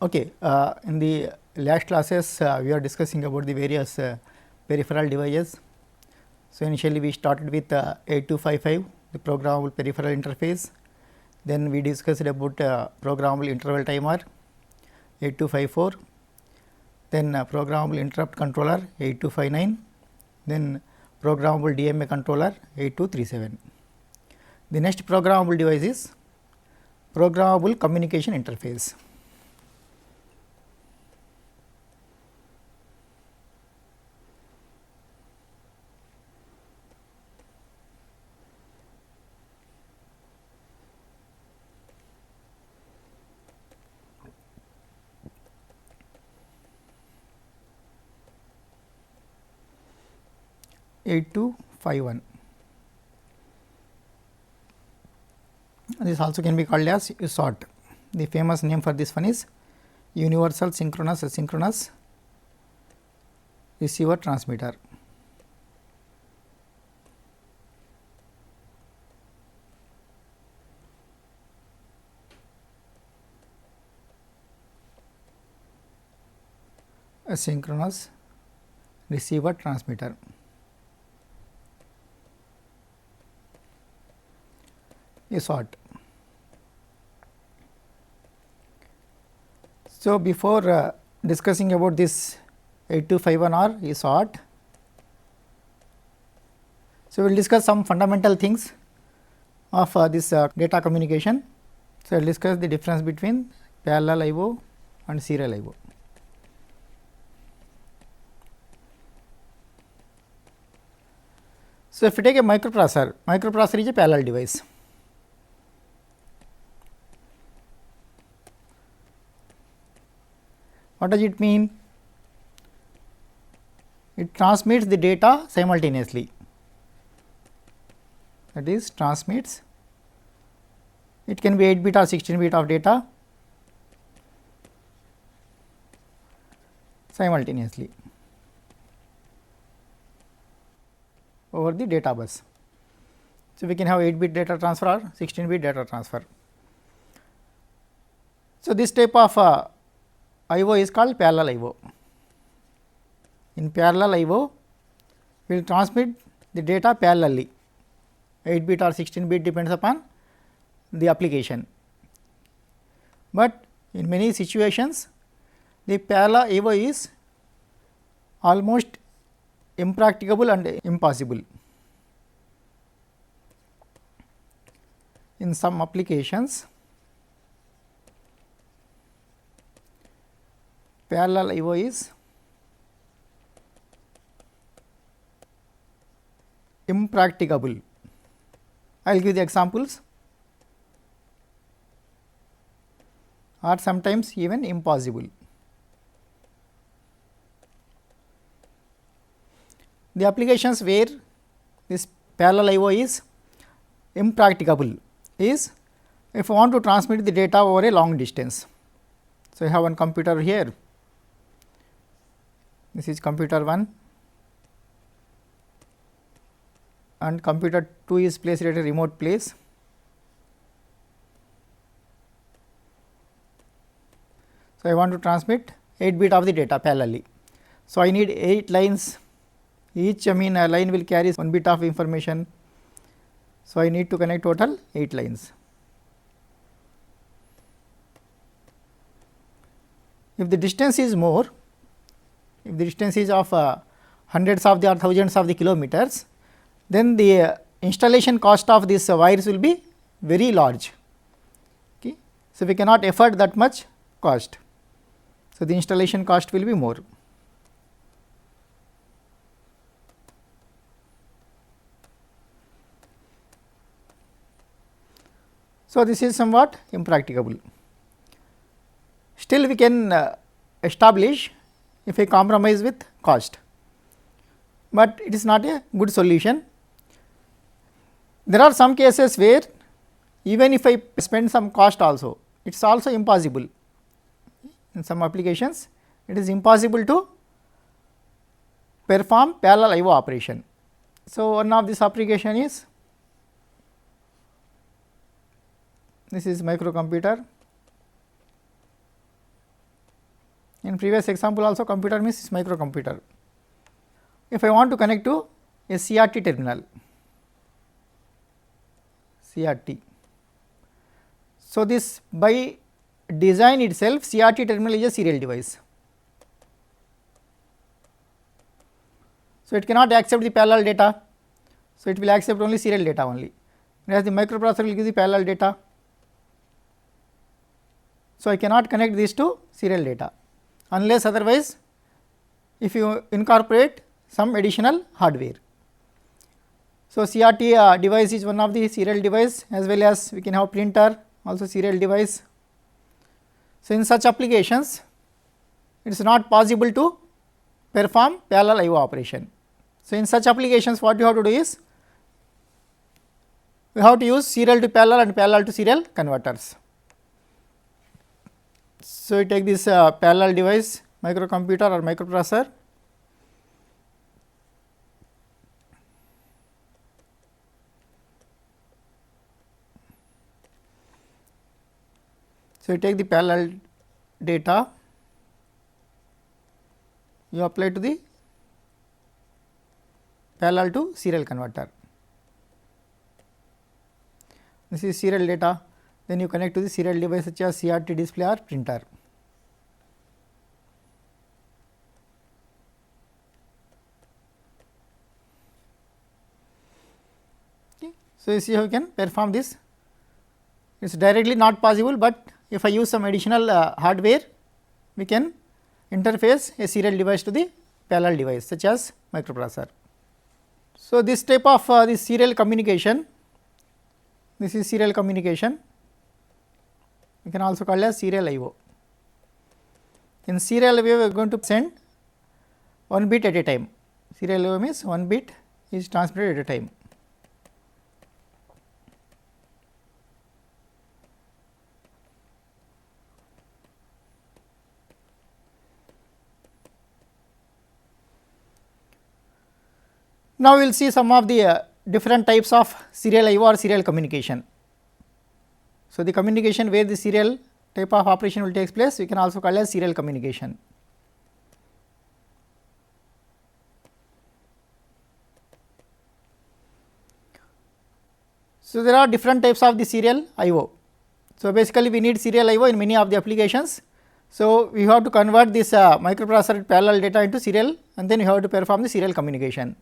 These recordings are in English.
Okay, in the last classes we are discussing about the various peripheral devices. So, initially we started with 8255, the programmable peripheral interface, then we discussed about programmable interval timer 8254, then programmable interrupt controller 8259, then programmable DMA controller 8237. The next programmable device is programmable communication interface. This also can be called as USART. The famous name for this one is Universal Synchronous Asynchronous Receiver Transmitter. Asynchronous receiver transmitter. USART. So, before discussing about this 8251 or USART, so we will discuss some fundamental things of this data communication. So, I will discuss the difference between parallel I/O and serial I/O. So, if you take a microprocessor is a parallel device. What does it mean? It transmits the data simultaneously, that is transmits, it can be 8 bit or 16 bit of data simultaneously over the data bus. So, we can have 8 bit data transfer or 16 bit data transfer. So, this type of I/O is called parallel I/O. In parallel I/O, we will transmit the data parallelly, 8 bit or 16 bit depends upon the application. But in many situations, the parallel I/O is almost impracticable and impossible. In some applications, parallel I/O is impracticable. I will give the examples, or sometimes even impossible. The applications where this parallel I/O is impracticable is if I want to transmit the data over a long distance. So, I have one computer here, this is computer 1 and computer 2 is placed at a remote place. So, I want to transmit 8 bit of the data parallelly. So, I need 8 lines, each a line will carry 1 bit of information. So, I need to connect total 8 lines. If the distance is more, if the distance is of hundreds of the or thousands of the kilometers, then the installation cost of these wires will be very large. Okay. So, we cannot afford that much cost. So, the installation cost will be more. So, this is somewhat impracticable. Still we can establish if I compromise with cost, but it is not a good solution. There are some cases where even if I spend some cost also, it is also impossible. In some applications, it is impossible to perform parallel I/O operation. So, one of this application is this is microcomputer. In previous example also computer means microcomputer. If I want to connect to a CRT terminal, CRT. So, this by design itself CRT terminal is a serial device. So, it cannot accept the parallel data. So, it will accept only serial data only, whereas the microprocessor will give the parallel data. So, I cannot connect these to serial data unless otherwise if you incorporate some additional hardware. So, CRT device is one of the serial device, as well as we can have printer also serial device. So, in such applications it is not possible to perform parallel IO operation. So, in such applications what you have to do is we have to use serial to parallel and parallel to serial converters. So, you take this parallel device microcomputer or microprocessor. So, you take the parallel data, you apply to the parallel to serial converter. This is serial data, then you connect to the serial device such as CRT display or printer. Okay. So, you see how you can perform this. It is directly not possible, but if I use some additional hardware, we can interface a serial device to the parallel device such as microprocessor. So, this type of this serial communication, this is serial communication, we can also call as serial IO. In serial IO, we are going to send one bit at a time. Serial IO means one bit is transmitted at a time. Now, we will see some of the different types of serial IO or serial communication. So, the communication where the serial type of operation will take place, we can also call as serial communication. So, there are different types of the serial IO. So, basically we need serial IO in many of the applications. So, we have to convert this microprocessor parallel data into serial, and then we have to perform the serial communication.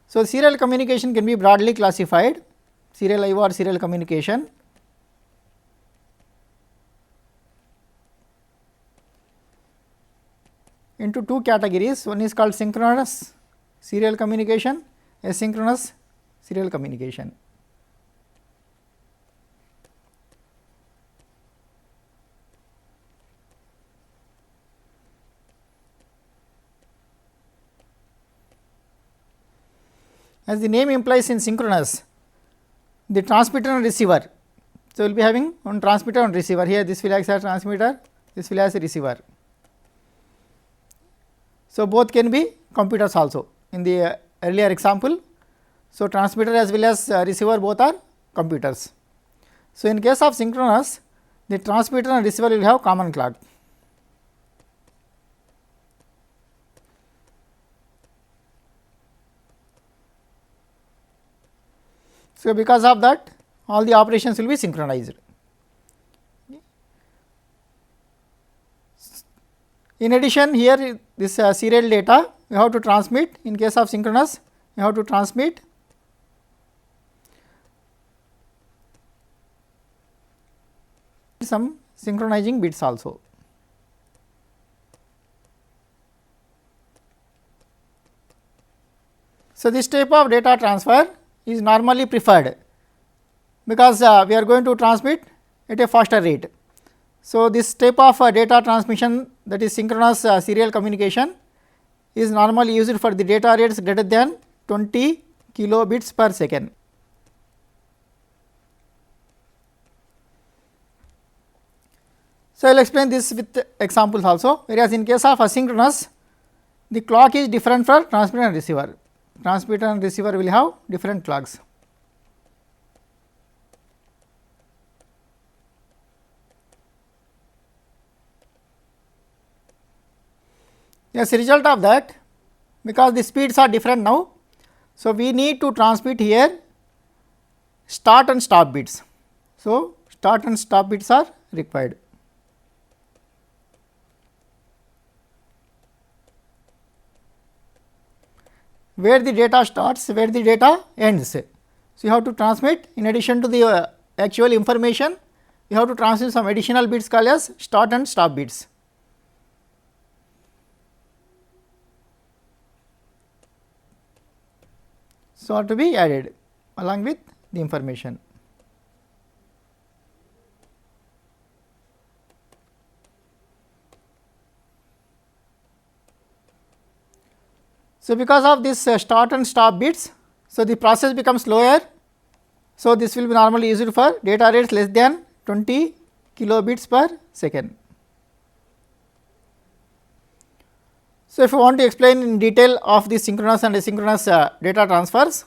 So, serial communication can be broadly classified, serial IO or serial communication. Into two categories, one is called synchronous serial communication, asynchronous serial communication. As the name implies in synchronous, the transmitter and receiver. So, we will be having one transmitter and receiver. Here this will act as a transmitter, this will as a receiver. So, both can be computers also in the earlier example. So, transmitter as well as receiver both are computers. So, in case of synchronous, the transmitter and receiver will have common clock. So, because of that all the operations will be synchronized. In addition, here this serial data you have to transmit. In case of synchronous, you have to transmit some synchronizing bits also. So, this type of data transfer is normally preferred, because we are going to transmit at a faster rate. So, this type of data transmission, that is synchronous serial communication, is normally used for the data rates greater than 20 kilobits per second. So, I will explain this with examples also, whereas in case of asynchronous, the clock is different for transmitter and receiver. Transmitter and receiver will have different clocks. As a result of that, because the speeds are different now, so we need to transmit here start and stop bits. So, start and stop bits are required. Where the data starts, where the data ends. So, you have to transmit in addition to the actual information, you have to transmit some additional bits called as start and stop bits. So, are to be added along with the information. So, because of this start and stop bits, so the process becomes slower. So, this will be normally used for data rates less than 20 kilobits per second. So, if you want to explain in detail of the synchronous and asynchronous data transfers.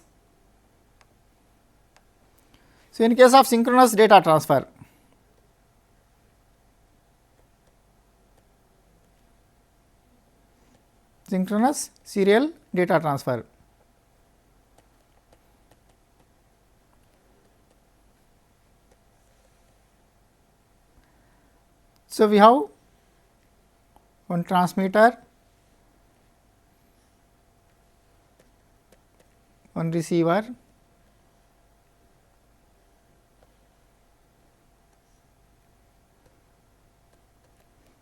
So, in case of synchronous data transfer, synchronous serial data transfer. So, we have one transmitter, one receiver,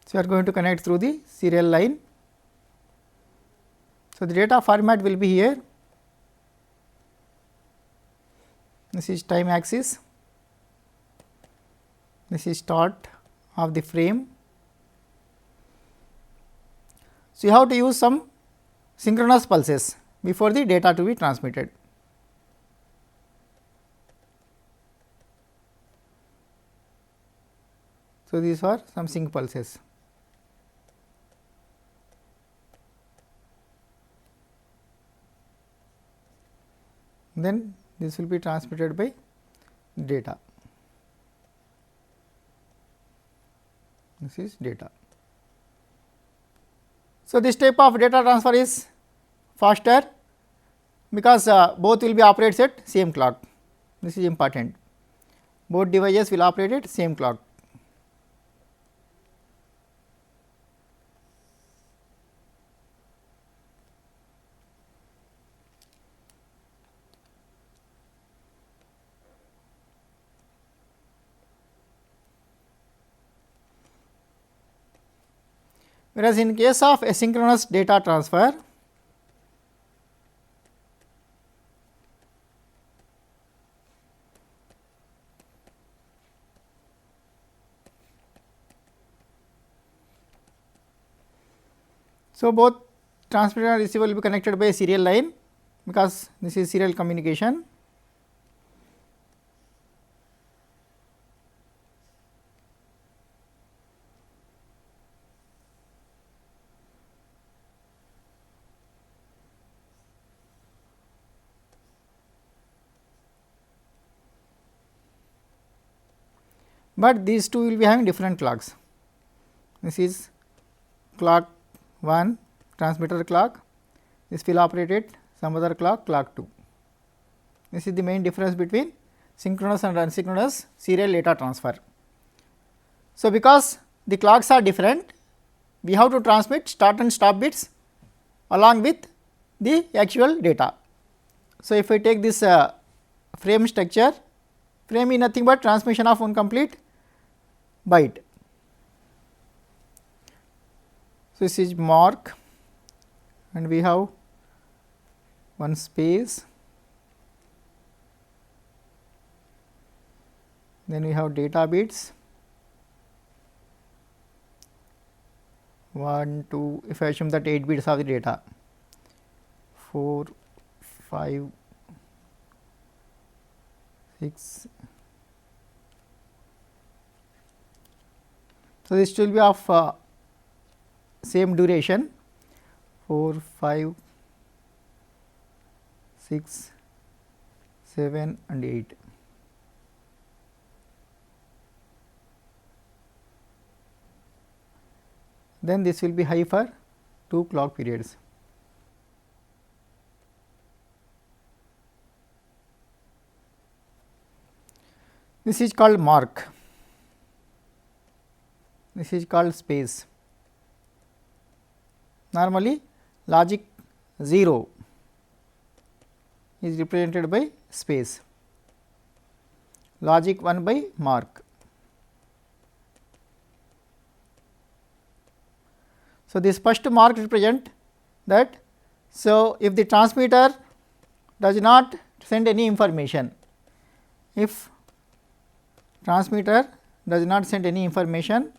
so we are going to connect through the serial line. So, the data format will be here. This is time axis, this is start of the frame. So, you have to use some synchronous pulses before the data to be transmitted. So, these are some sync pulses. Then this will be transmitted by data. This is data. So, this type of data transfer is faster because both will be operated at same clock. This is important. Both devices will operate at same clock. Whereas, in case of asynchronous data transfer, so both transmitter and receiver will be connected by a serial line, because this is serial communication. But these two will be having different clocks. This is clock 1 transmitter clock, this will operate at some other clock, clock 2. This is the main difference between synchronous and asynchronous serial data transfer. So, because the clocks are different, we have to transmit start and stop bits along with the actual data. So, if I take this frame structure, frame is nothing but transmission of one complete byte. So, this is mark and we have one space, then we have data bits 1, 2, if I assume that 8 bits of the data, 4, 5, 6. So, this will be of same duration 4, 5, 6, 7 and 8. Then this will be high for 2 clock periods. This is called mark, this is called space. Normally logic 0 is represented by space, logic 1 by mark. So, this first mark represent that. So, if the transmitter does not send any information, if transmitter does not send any information,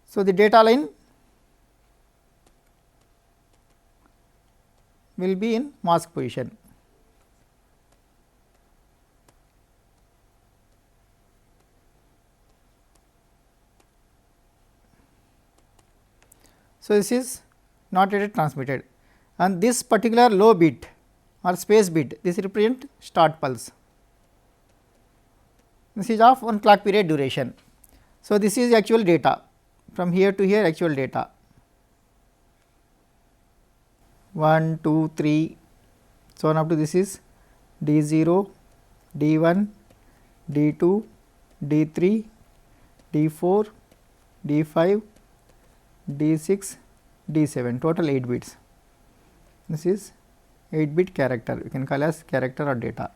so the data line will be in mask position. So, this is not yet transmitted, and this particular low bit or space bit, this represent start pulse. This is of 1 clock period duration. So, this is actual data from here to here, actual data 1, 2, 3, so on up to this is D0, D1, D2, D3, D4, D5, D6, D7, total 8 bits. This is 8 bit character, we can call as character or data.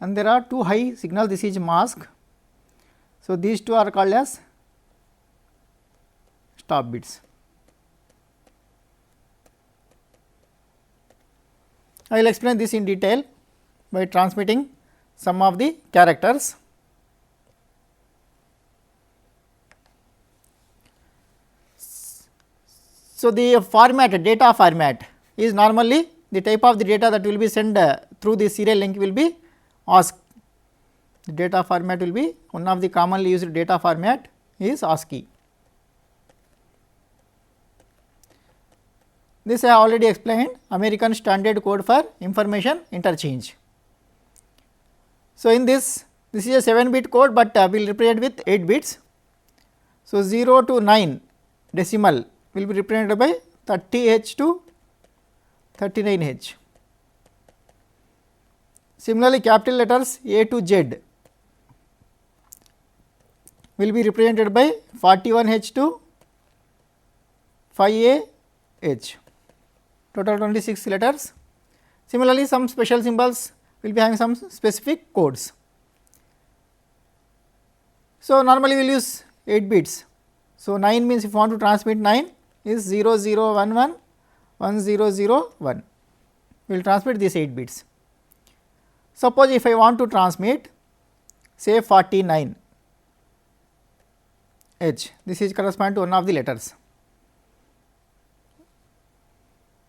And there are 2 high signal, this is mask. So, these 2 are called as stop bits. I will explain this in detail by transmitting some of the characters. So, the format, data format is normally the type of the data that will be sent through the serial link will be ASCII. The data format will be one of the commonly used data format is ASCII. This I have already explained, American Standard Code for Information Interchange. So, in this is a 7 bit code, but will represent with 8 bits. So, 0 to 9 decimal will be represented by 30H to 39H. Similarly, capital letters A to Z will be represented by 41H to 5AH, total 26 letters. Similarly, some special symbols will be having some specific codes. So, normally we will use 8 bits. So, 9 means if you want to transmit 9 is 0011 1001, we will transmit these 8 bits. Suppose if I want to transmit say 49H, this is correspond to one of the letters.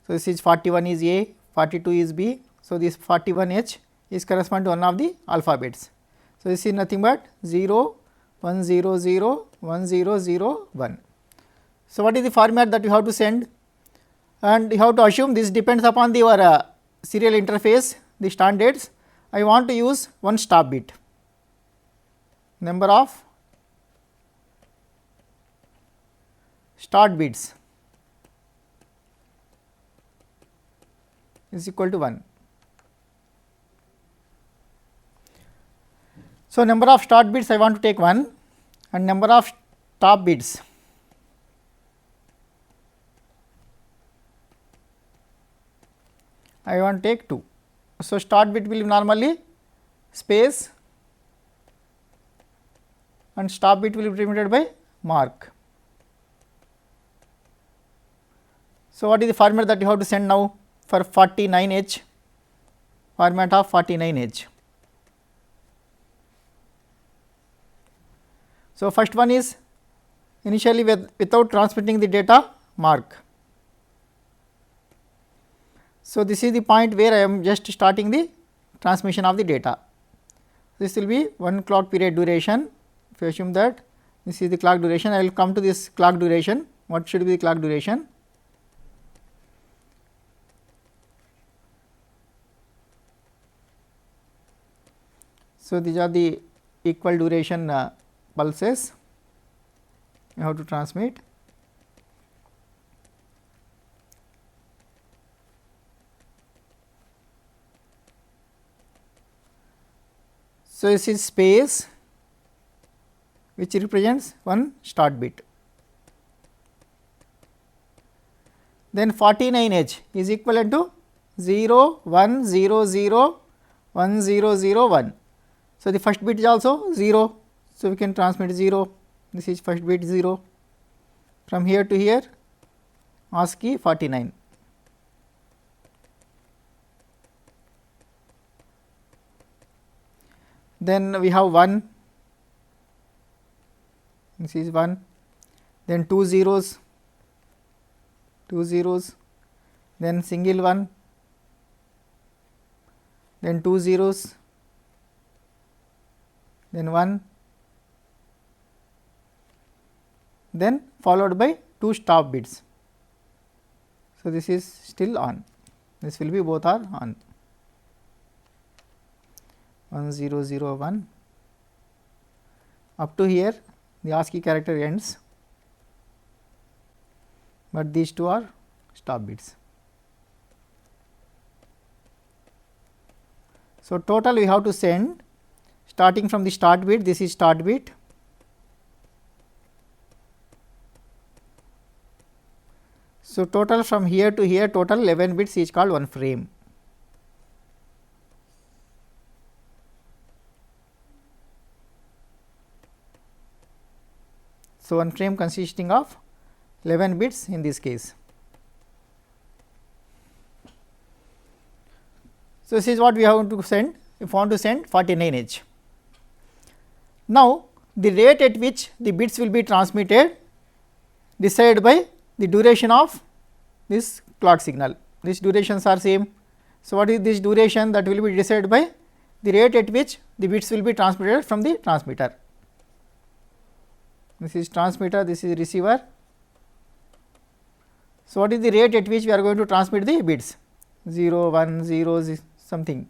So, this is 41 is A, 42 is B. So, this 41H is correspond to one of the alphabets. So, this is nothing but 0, 100, 1001. So, what is the format that you have to send, and you have to assume this depends upon your serial interface, the standards. I want to use one stop bit, number of start bits is equal to 1. So, number of start bits I want to take 1 and number of stop bits I want to take 2. So, start bit will be normally space and stop bit will be represented by mark. So, what is the format that you have to send now for 49H, format of 49H. So, first one is initially without transmitting the data mark. So, this is the point where I am just starting the transmission of the data. this will be 1 clock period duration. If you assume that this is the clock duration, I will come to this clock duration. What should be the clock duration? So, these are the equal duration pulses you have to transmit. So, this is space which represents one start bit. Then 49H is equivalent to 0 1 0 0 1 0 0 1. So, the first bit is also 0. So, we can transmit 0, this is first bit 0, from here to here ASCII 49. Then we have 1, this is 1, then 2 zeros, then single 1, then 2 zeros, then 1, then followed by 2 stop bits. So, this is still on, this will be both are on, 1 0 0 1, up to here the ASCII character ends, but these two are stop bits. So, total we have to send starting from the start bit, this is start bit, so total from here to here total 11 bits is called one frame. So, one frame consisting of 11 bits in this case. So, this is what we have to send if we want to send 49H. Now, the rate at which the bits will be transmitted decided by the duration of this clock signal. These durations are same. So, what is this duration? That will be decided by the rate at which the bits will be transmitted from the transmitter. This is transmitter, this is receiver. So, what is the rate at which we are going to transmit the bits? 0, 1, 0, something.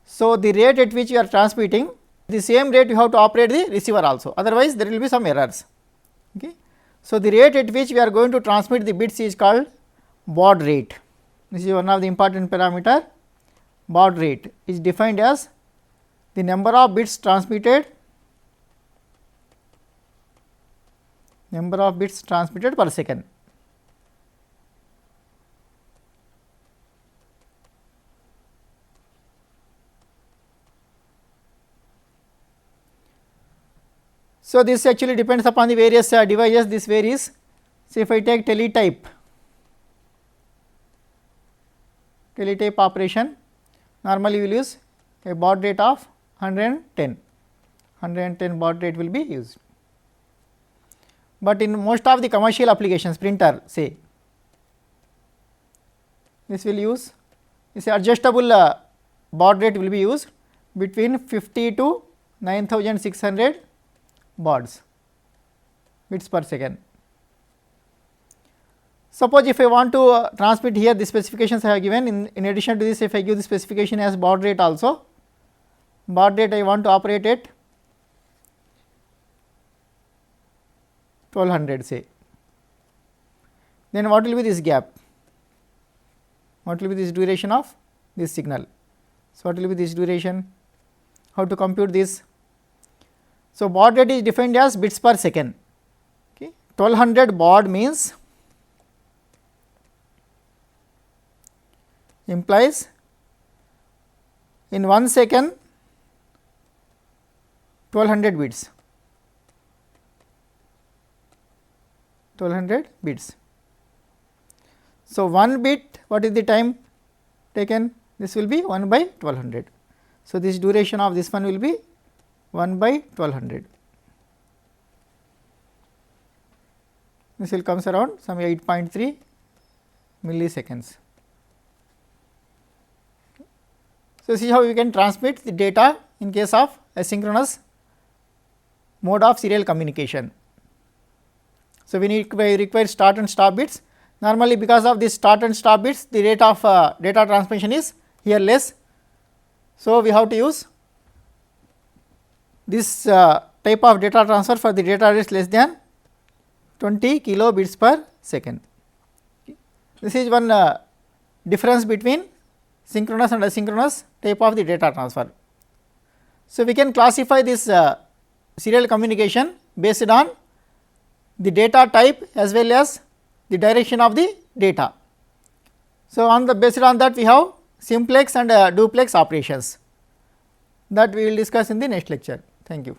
So, the rate at which you are transmitting, the same rate you have to operate the receiver also, otherwise there will be some errors. Okay. So, the rate at which we are going to transmit the bits is called baud rate. This is one of the important parameter. Baud rate is defined as the number of bits transmitted per second. So, this actually depends upon the various devices, this varies. So, if I take teletype operation, normally we will use a baud rate of 110 baud rate will be used. But in most of the commercial applications, printer say, this will use this adjustable baud rate will be used between 50 to 9600 bauds bits per second. Suppose if I want to transmit here, the specifications I have given, in addition to this, if I give the specification as baud rate also, baud rate I want to operate at 1200 say, then what will be this gap? What will be this duration of this signal? So, what will be this duration? How to compute this? So, baud rate is defined as bits per second. Okay. 1200 baud means implies in 1 second 1200 bits. 1200 bits. So, 1 bit, what is the time taken? This will be 1 by 1200. So, this duration of this one will be 1 by 1200. This will comes around some 8.3 milliseconds. So, So, this is how we can transmit the data in case of asynchronous mode of serial communication. So, we require start and stop bits. Normally, because of this start and stop bits, the rate of data transmission is here less. So, we have to use this type of data transfer for the data rates less than 20 kilobits per second. This is one difference between synchronous and asynchronous type of the data transfer. So, we can classify this serial communication based on the data type as well as the direction of the data. So, based on that we have simplex and duplex operations that we will discuss in the next lecture. Thank you.